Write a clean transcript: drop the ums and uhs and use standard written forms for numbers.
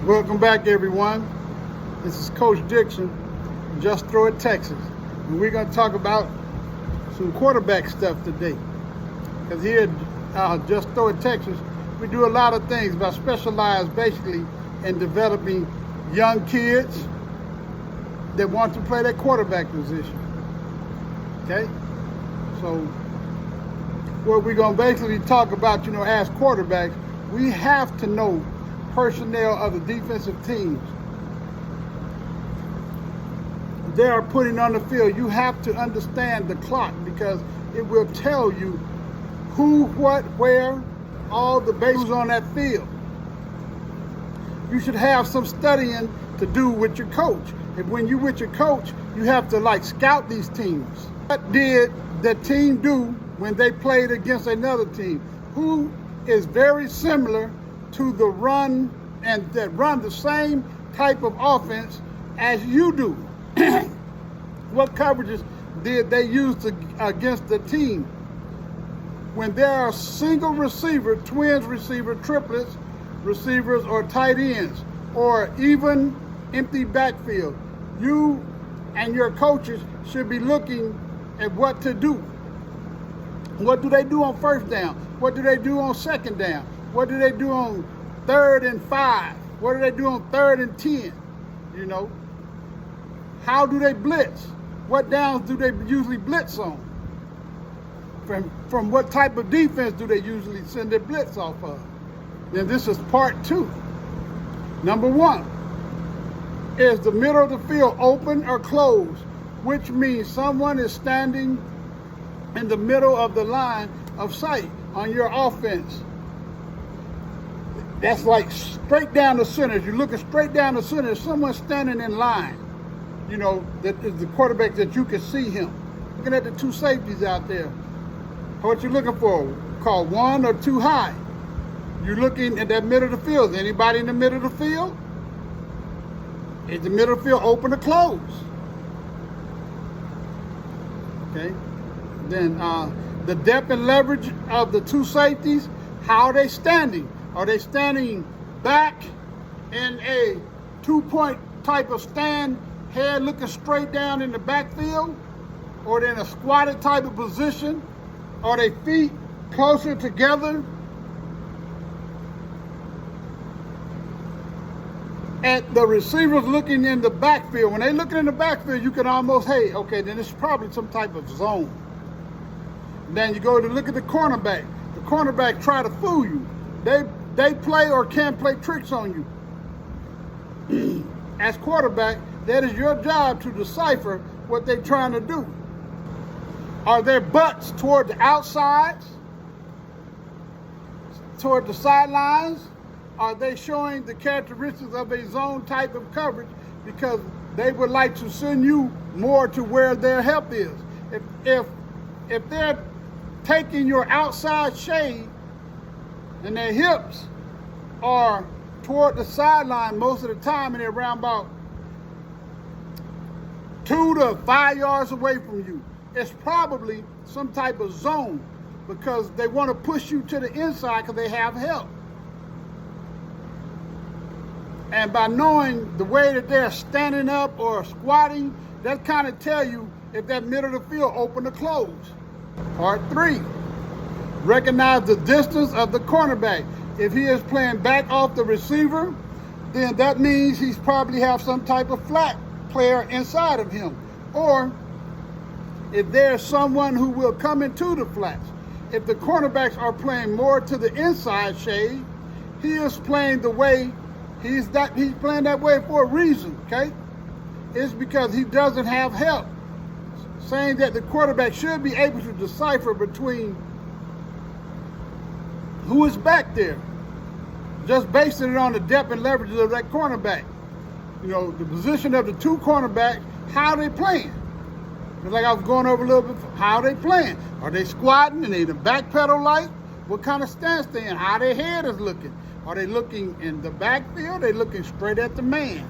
Welcome back, everyone. This is Coach Dixon, Just Throw It Texas. And we're going to talk about some quarterback stuff today. Because here at Just Throw It Texas, we do a lot of things, but specialize basically in developing young kids that want to play that quarterback position. Okay? So what we're going to basically talk about, as quarterbacks, we have to know personnel of the defensive teams they are putting on the field. You have to understand the clock because it will tell you who, what, where, all the bases on that field. You should have some studying to do with your coach. And when you're with your coach, you have to scout these teams. What did the team do when they played against another team? Who is very similar to the run and that run the same type of offense as you do? What coverages did they use against the team? When there are single receiver, twins receiver, triplets receivers, or tight ends, or even empty backfield, you and your coaches should be looking at what to do. What do they do on first down? What do they do on second down? What do they do on 3rd and 5? What do they do on 3rd and 10? How do they blitz? What downs do they usually blitz on? From what type of defense do they usually send their blitz off of? Then this is part 2. Number 1, is the middle of the field open or closed? Which means someone is standing in the middle of the line of sight on your offense. That's straight down the center. You're looking straight down the center. Someone's standing in line. That is the quarterback that you can see him. Looking at the two safeties out there. What you looking for? Call 1 or 2 high. You're looking at that middle of the field. Anybody in the middle of the field? Is the middle of the field open or closed? Okay. Then the depth and leverage of the two safeties, how are they standing? Are they standing back in a 2-point type of stand, head looking straight down in the backfield? Or they're in a squatted type of position? Are they feet closer together? At the receivers looking in the backfield. When they're looking in the backfield, you can almost, then it's probably some type of zone. Then you go to look at the cornerback. The cornerback try to fool you. They play or can play tricks on you. As quarterback, that is your job to decipher what they're trying to do. Are their butts toward the outsides? Toward the sidelines? Are they showing the characteristics of a zone type of coverage because they would like to send you more to where their help is? If they're taking your outside shade and their hips are toward the sideline most of the time and they're around about 2 to 5 yards away from you, it's probably some type of zone because they want to push you to the inside because they have help. And by knowing the way that they're standing up or squatting, that kind of tell you if that middle of the field open or closed. Part 3, recognize the distance of the cornerback. If he is playing back off the receiver, then that means he's probably have some type of flat player inside of him. Or if there's someone who will come into the flats. If the cornerbacks are playing more to the inside shade, he is playing the way he's playing that way for a reason, okay? It's because he doesn't have help. Saying that the quarterback should be able to decipher between who is back there, just basing it on the depth and leverage of that cornerback. The position of the two cornerbacks, how they playing. It's like I was going over a little bit, how they playing. Are they squatting and they in the back pedal light? What kind of stance they in? How their head is looking? Are they looking in the backfield? They looking straight at the man?